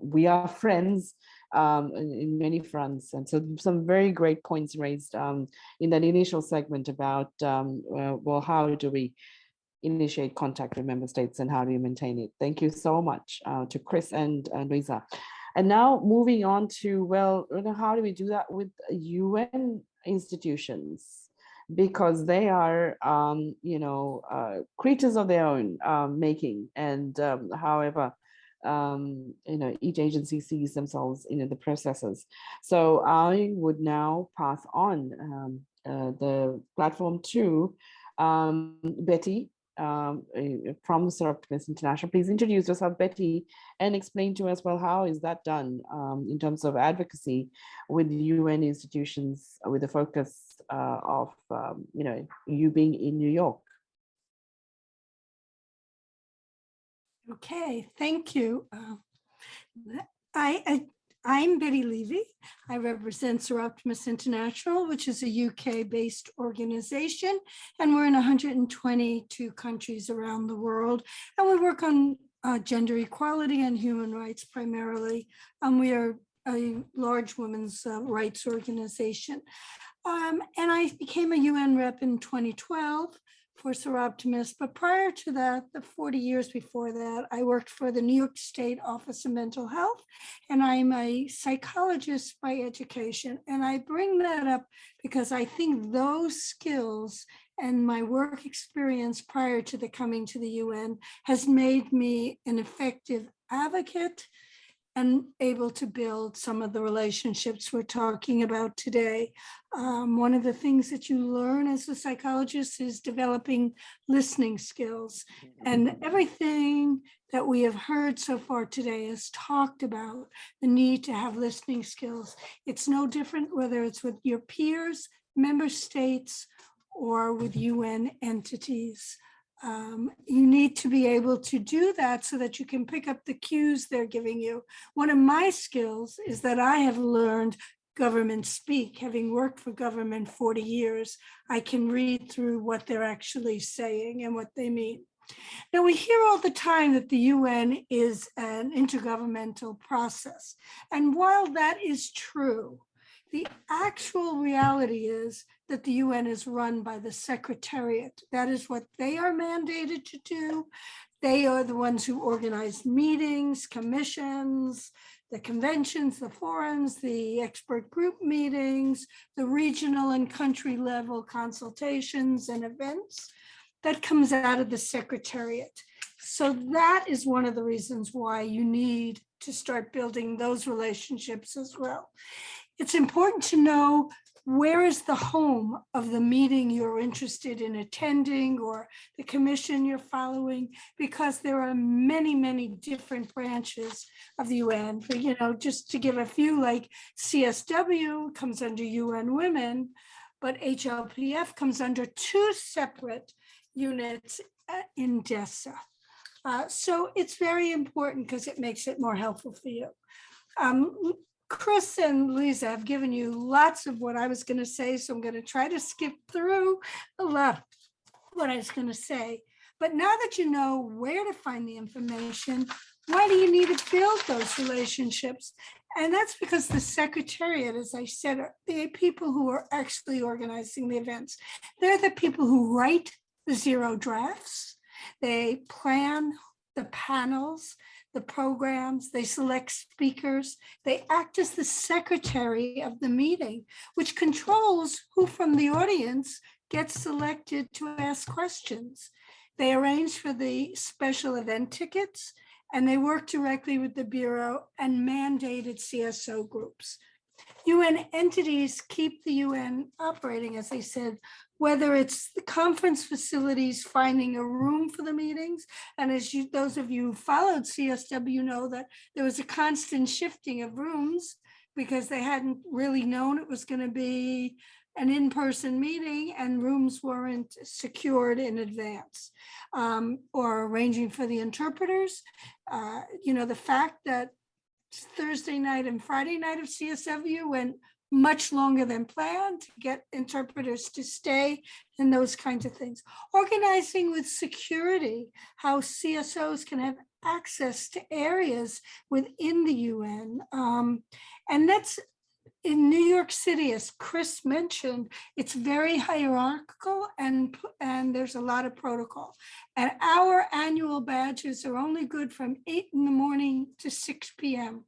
B: We are friends in many fronts, and so some very great points raised in that initial segment about well, how do we initiate contact with member states and how do we maintain it? Thank you so much to Chris and Luíza. And now moving on to, well, how do we do that with UN institutions? Because they are creatures of their own making, and however each agency sees themselves in the processes. So I would now pass on the platform to Bette from Soroptimist International. Please introduce yourself, Bette, and explain to us, well, how is that done in terms of advocacy with UN institutions, with the focus of you being in New York.
E: Okay, thank you. I'm Bette Levy. I represent Soroptimist International, which is a UK-based organization, and we're in 122 countries around the world, and we work on gender equality and human rights primarily. We are a large women's rights organization. And I became a UN rep in 2012 for Soroptimist, but prior to that, the 40 years before that, I worked for the New York State Office of Mental Health, and I'm a psychologist by education. And I bring that up because I think those skills and my work experience prior to the coming to the UN has made me an effective advocate and able to build some of the relationships we're talking about today. One of the things that you learn as a psychologist is developing listening skills. And everything that we have heard so far today has talked about the need to have listening skills. It's no different whether it's with your peers, member states, or with UN entities. You need to be able to do that so that you can pick up the cues they're giving you. One of my skills is that I have learned government speak. Having worked for government 40 years, I can read through what they're actually saying and what they mean. Now, we hear all the time that the UN is an intergovernmental process. And while that is true, the actual reality is that the UN is run by the Secretariat. That is what they are mandated to do. They are the ones who organize meetings, commissions, the conventions, the forums, the expert group meetings, the regional and country level consultations and events. That comes out of the Secretariat. So that is one of the reasons why you need to start building those relationships as well. It's important to know where is the home of the meeting you're interested in attending or the commission you're following, because there are many, many different branches of the UN. For, just to give a few, like CSW comes under UN Women, but HLPF comes under two separate units in DESA. So it's very important because it makes it more helpful for you. Chris and Luíza have given you lots of what I was going to say, so I'm going to try to skip through a lot of what I was going to say. But now that you know where to find the information, why do you need to build those relationships? And that's because the Secretariat, as I said, are the people who are actually organizing the events. They're the people who write the zero drafts. They plan the panels, the programs, they select speakers, they act as the secretary of the meeting, which controls who from the audience gets selected to ask questions. They arrange for the special event tickets, and they work directly with the Bureau and mandated CSO groups. UN entities keep the UN operating, as I said, whether it's the conference facilities, finding a room for the meetings. And as those of you who followed CSW know that there was a constant shifting of rooms because they hadn't really known it was going to be an in-person meeting and rooms weren't secured in advance, or arranging for the interpreters. The fact that Thursday night and Friday night of CSW went much longer than planned to get interpreters to stay, and those kinds of things. Organizing with security, how CSOs can have access to areas within the UN. And that's in New York City, as Chris mentioned, it's very hierarchical and there's a lot of protocol. And our annual badges are only good from 8 in the morning to 6 p.m.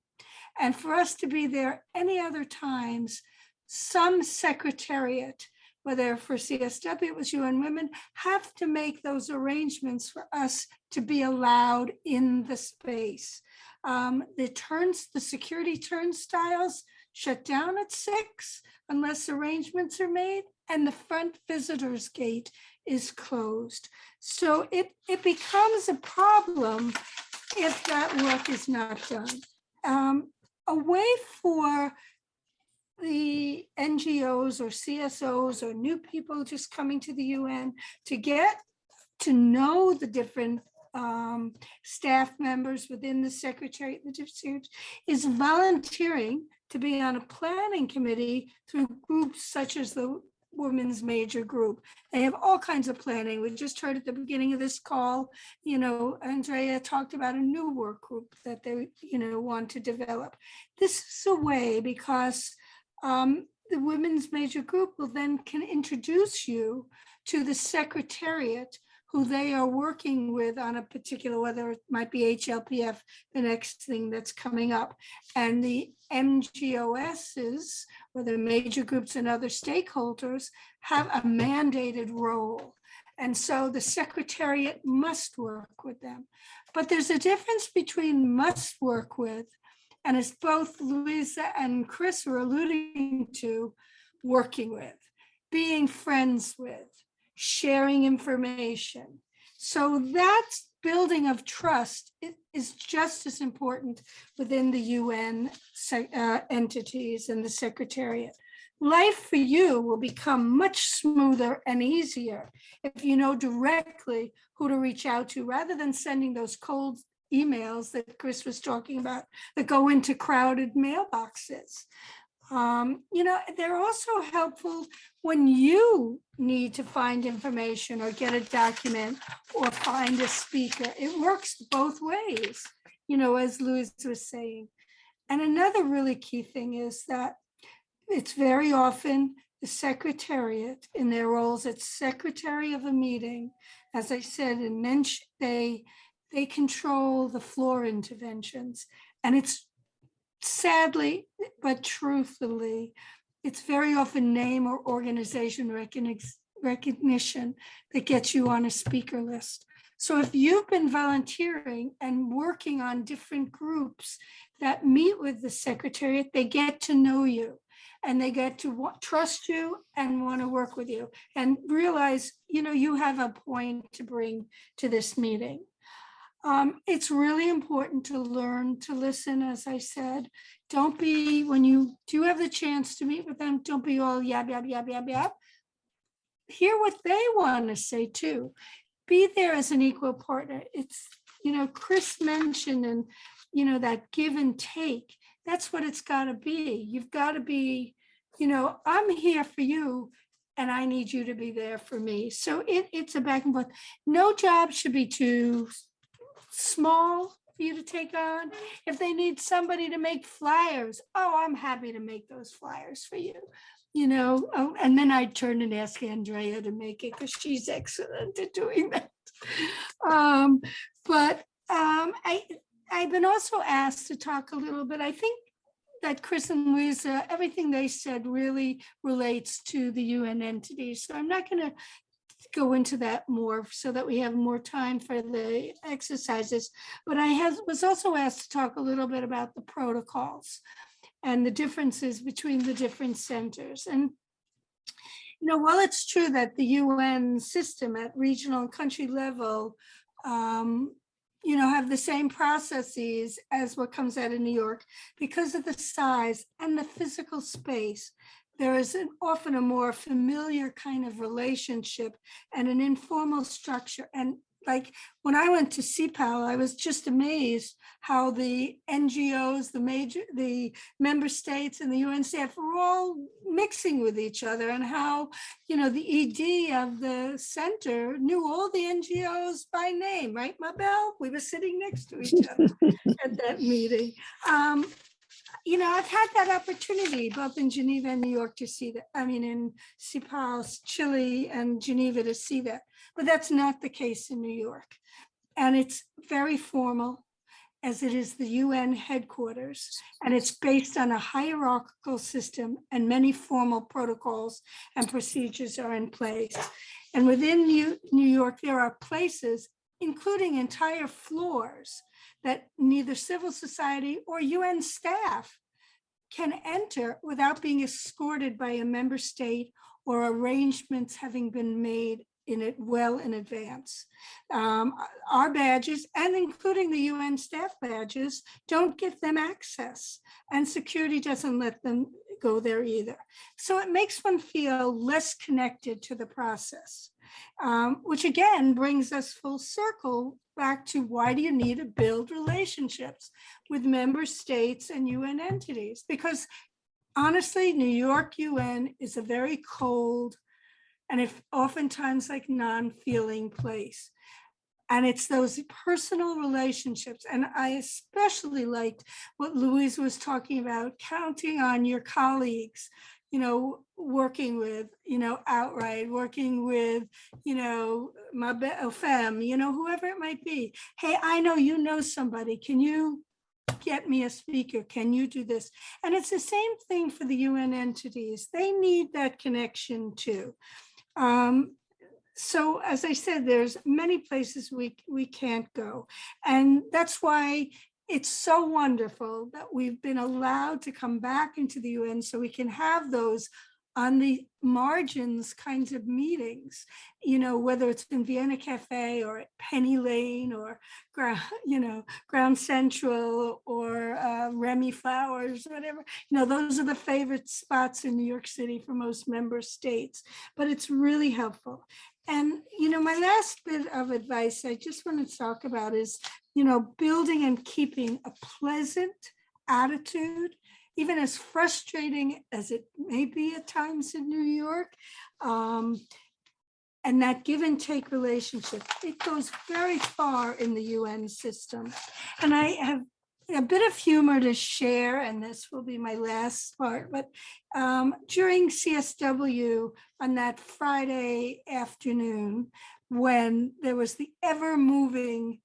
E: And for us to be there any other times, some secretariat, whether for CSW, it was UN Women, have to make those arrangements for us to be allowed in the space. The security turnstiles shut down at 6 unless arrangements are made, and the front visitors gate is closed. So it becomes a problem if that work is not done. A way for the NGOs or CSOs or new people just coming to the UN to get to know the different staff members within the Secretariat is volunteering to be on a planning committee through groups such as the Women's Major Group. They have all kinds of planning. We just heard at the beginning of this call, Andrea talked about a new work group that they, want to develop. This is a way because the Women's Major Group will then can introduce you to the Secretariat who they are working with on a particular, whether it might be HLPF, the next thing that's coming up. And the MGOSs, or the major groups and other stakeholders, have a mandated role. And so the Secretariat must work with them. But there's a difference between must work with, and as both Luíza and Chris were alluding to, working with, being friends with, sharing information. So that building of trust is just as important within the UN entities and the Secretariat. Life for you will become much smoother and easier if you know directly who to reach out to, rather than sending those cold emails that Chris was talking about that go into crowded mailboxes. They're also helpful when you need to find information or get a document or find a speaker. It works both ways, as Luíza was saying. And another really key thing is that it's very often the secretariat in their roles as secretary of a meeting. As I said, and they control the floor interventions. And it's sadly, but truthfully, it's very often name or organization recognition that gets you on a speaker list. So if you've been volunteering and working on different groups that meet with the secretariat, they get to know you and they get to trust you and want to work with you and realize, you have a point to bring to this meeting. It's really important to learn to listen, as I said. Don't be, when you do have the chance to meet with them, don't be all yab, yab, yab, yab, yab. Hear what they want to say too. Be there as an equal partner. It's, Chris mentioned, and, that give and take. That's what it's got to be. You've got to be, I'm here for you and I need you to be there for me. So it's a back and forth. No job should be too small for you to take on. If they need somebody to make flyers, I'm happy to make those flyers for you. And then I'd turn and ask Andrea to make it because she's excellent at doing that. I've been also asked to talk a little bit. I think that Chris and Luíza, everything they said really relates to the UN entities. So I'm not going to go into that more so that we have more time for the exercises. But I was also asked to talk a little bit about the protocols and the differences between the different centers. And, while it's true that the UN system at regional and country level, have the same processes as what comes out of New York, because of the size and the physical space, there is often a more familiar kind of relationship and an informal structure. And like when I went to CPAL, I was just amazed how the NGOs, the member states and the UN staff were all mixing with each other, and how, the ED of the center knew all the NGOs by name, right, Mabel? We were sitting next to each other at that meeting. I've had that opportunity both in Geneva and New York to see that. I mean, in CPAL, Chile, and Geneva to see that. But that's not the case in New York. And it's very formal, as it is the UN headquarters. And it's based on a hierarchical system, and many formal protocols and procedures are in place. And within New York, there are places, including entire floors, that neither civil society or UN staff can enter without being escorted by a member state or arrangements having been made in it well in advance. Our badges, and including the UN staff badges, don't give them access, and security doesn't let them go there either. So it makes one feel less connected to the process, which again brings us full circle back to why do you need to build relationships with member states and UN entities? Because honestly, New York UN is a very cold and if oftentimes like non-feeling place. And it's those personal relationships. And I especially liked what Luíza was talking about, counting on your colleagues, working with, Outright, working with, Mabel, whoever it might be. Hey, I know you know somebody. Can you get me a speaker? Can you do this? And it's the same thing for the UN entities. They need that connection too. So as I said, there's many places we can't go. And that's why it's so wonderful that we've been allowed to come back into the UN so we can have those on the margins kinds of meetings, whether it's in Vienna Cafe or at Penny Lane or, Ground Central or Remy Flowers, whatever. Those are the favorite spots in New York City for most member states, but it's really helpful. And, my last bit of advice I just want to talk about is, building and keeping a pleasant attitude even as frustrating as it may be at times in New York, and that give and take relationship, it goes very far in the UN system. And I have a bit of humor to share, and this will be my last part, but during CSW on that Friday afternoon, when there was the ever-moving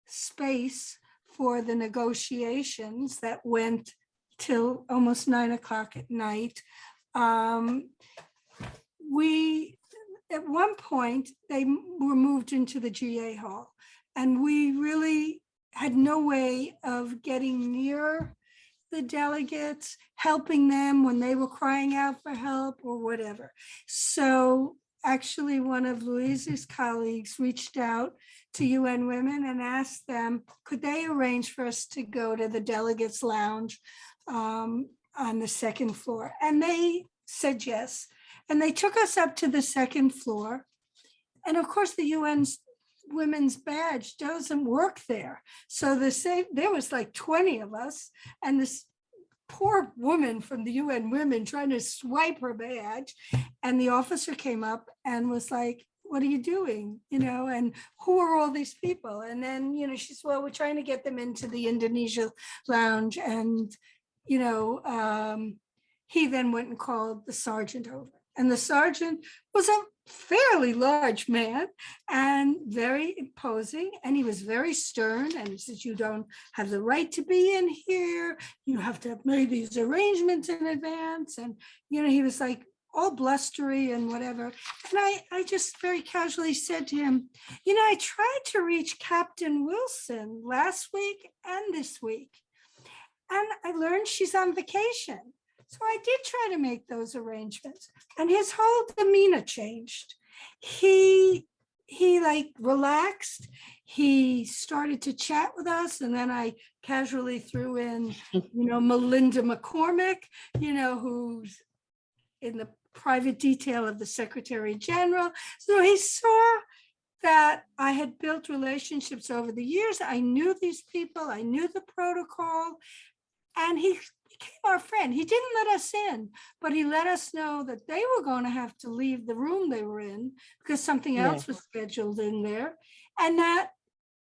E: space for the negotiations that went till almost 9 o'clock at night, at one point, they were moved into the GA hall, and we really had no way of getting near the delegates, helping them when they were crying out for help or whatever. So actually, one of Luíza's colleagues reached out to UN Women and asked them, could they arrange for us to go to the delegates lounge on the second floor? And they said yes. And they took us up to the second floor. And of course, the UN's women's badge doesn't work there. So there was like 20 of us, and this poor woman from the UN Women trying to swipe her badge. And the officer came up and was like, what are you doing? And who are all these people? And then, she said, well, we're trying to get them into the Indonesia lounge. And, he then went and called the sergeant over. And the sergeant was a fairly large man and very imposing. And he was very stern. And he says, you don't have the right to be in here. You have to have made these arrangements in advance. And, he was like all blustery and whatever. And I just very casually said to him, I tried to reach Captain Wilson last week and this week. And I learned she's on vacation. So I did try to make those arrangements, and his whole demeanor changed. He like relaxed. He started to chat with us, and then I casually threw in, Melinda McCormick, who's in the private detail of the Secretary General. So he saw that I had built relationships over the years. I knew these people. I knew the protocol, and he became our friend. He didn't let us in, but he let us know that they were going to have to leave the room they were in because something else was scheduled in there, and that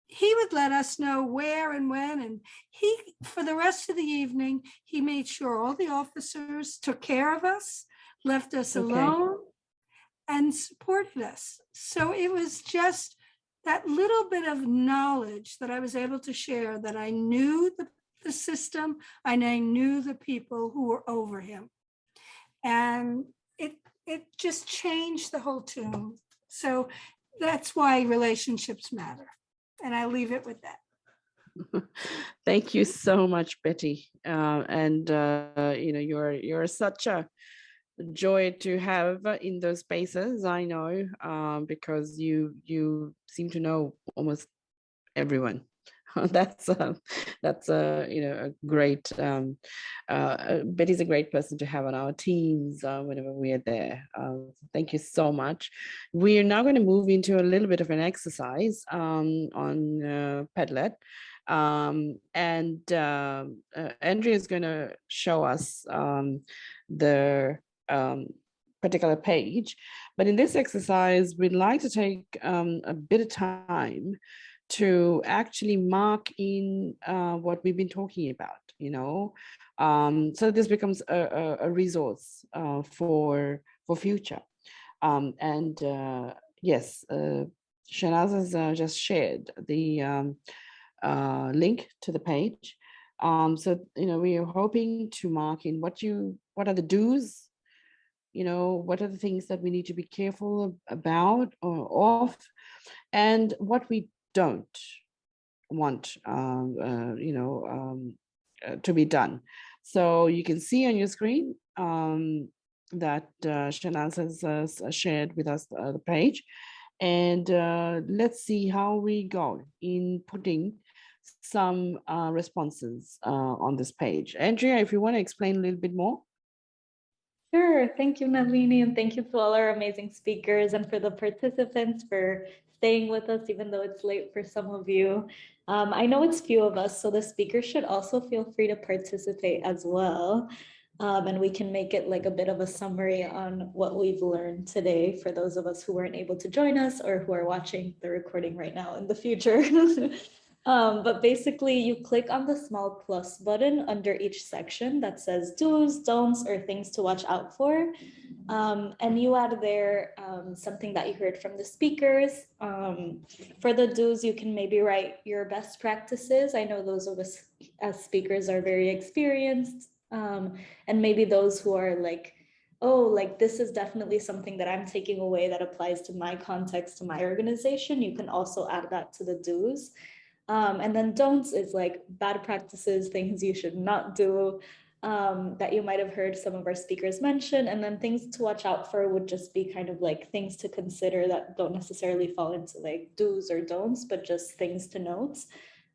E: he would let us know where and when. And he, for the rest of the evening, he made sure all the officers took care of us, left us alone, and supported us. So it was just that little bit of knowledge that I was able to share, that I knew the system, and I knew the people who were over him. And it just changed the whole tune. So that's why relationships matter. And I leave it with that.
B: Thank you so much, Betty. You're such a joy to have in those spaces, I know, because you seem to know almost everyone. That's a great, Betty's a great person to have on our teams whenever we are there. Thank you so much. We are now going to move into a little bit of an exercise on Padlet. Andrea is going to show us the particular page. But in this exercise, we'd like to take a bit of time to actually mark in what we've been talking about, so this becomes a resource for future. Yes, Shanaz has just shared the link to the page. So we are hoping to mark in what are the do's, what are the things that we need to be careful about or of, and what we don't want to be done. So you can see on your screen that Shanaz has shared with us the page, and let's see how we go in putting some responses on this page. Andrea, if you want to explain a little bit more.
A: Sure. Thank you, Nalini, and thank you to all our amazing speakers and for the participants for staying with us, even though it's late for some of you. I know it's few of us, so the speakers should also feel free to participate as well. And we can make it like a bit of a summary on what we've learned today for those of us who weren't able to join us or who are watching the recording right now in the future. But basically you click on the small plus button under each section that says do's, don'ts, or things to watch out for. And you add there something that you heard from the speakers. For the do's, you can maybe write your best practices. I know those of us as speakers are very experienced. And maybe those who are like, oh, like this is definitely something that I'm taking away that applies to my context, to my organization. You can also add that to the do's. And then don'ts is like bad practices, things you should not do, that you might have heard some of our speakers mention. And then things to watch out for would just be kind of like things to consider that don't necessarily fall into like do's or don'ts, but just things to note.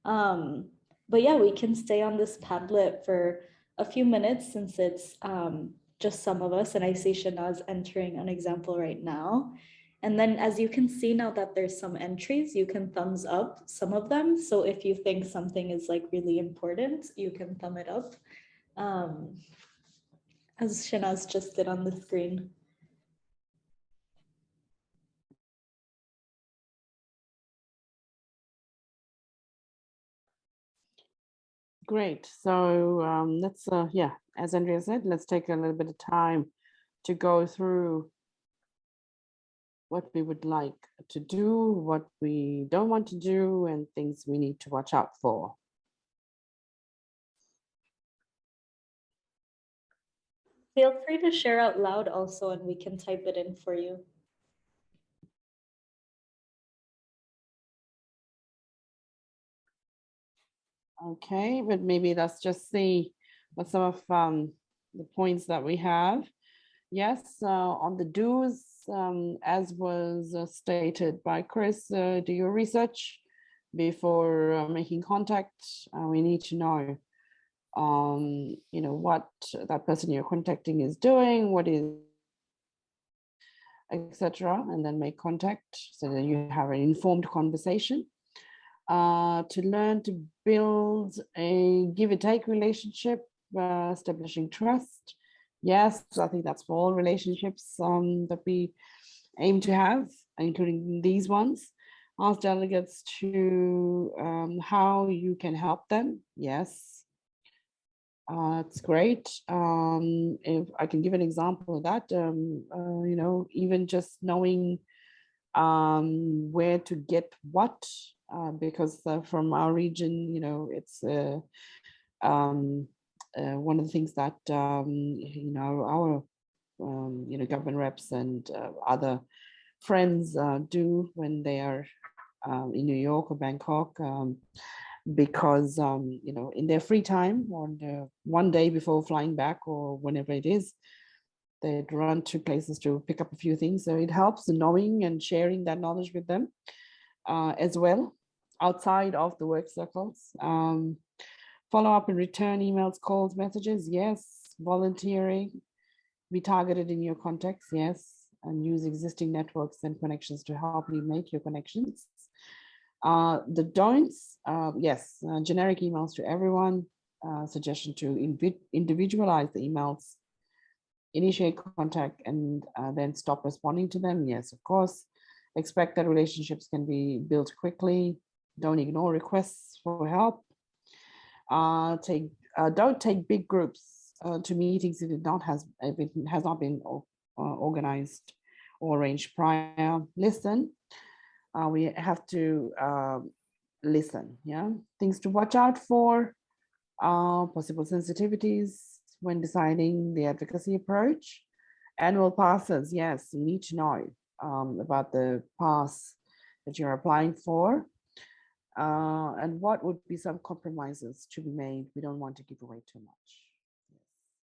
A: But yeah, we can stay on this Padlet for a few minutes since it's just some of us, and I see Shanaz entering an example right now. And then as you can see now that there's some entries, you can thumbs up some of them. So if you think something is like really important, you can thumb it up. As Shanaz just did on the screen.
B: Great. So let's, yeah, as Andrea said, let's take a little bit of time to go through what we would like to do, what we don't want to do, and things we need to watch out for.
A: Feel free to share out loud also, and we can type it in for you.
B: Okay, but maybe let's just see what some of the points that we have. Yes, on the do's, as was stated by Chris, do your research before making contact. We need to know, you know, what that person you're contacting is doing, what is, etc., and then make contact so that you have an informed conversation. To learn to build a give and take relationship, establishing trust. Yes, I think that's for all relationships that we aim to have, including these ones. Ask delegates to how you can help them. Yes, it's great. If I can give an example of that, you know, even just knowing where to get what, because from our region, you know, it's one of the things that you know, our you know, government reps and other friends do when they are in New York or Bangkok, because you know, in their free time on one day before flying back or whenever it is, they'd run to places to pick up a few things. So it helps knowing and sharing that knowledge with them as well, outside of the work circles. Follow up and return emails, calls, messages. Yes. Volunteering, be targeted in your context. Yes. And use existing networks and connections to help you make your connections. The don'ts, yes, generic emails to everyone, suggestion to individualize the emails, initiate contact, and then stop responding to them. Yes, of course. Expect that relationships can be built quickly. Don't ignore requests for help. Don't take big groups to meetings if it has not been organized or arranged prior. Listen. We have to listen. Yeah, things to watch out for, possible sensitivities when deciding the advocacy approach. Annual passes, yes, you need to know about the pass that you're applying for, and what would be some compromises to be made. We don't want to give away too much.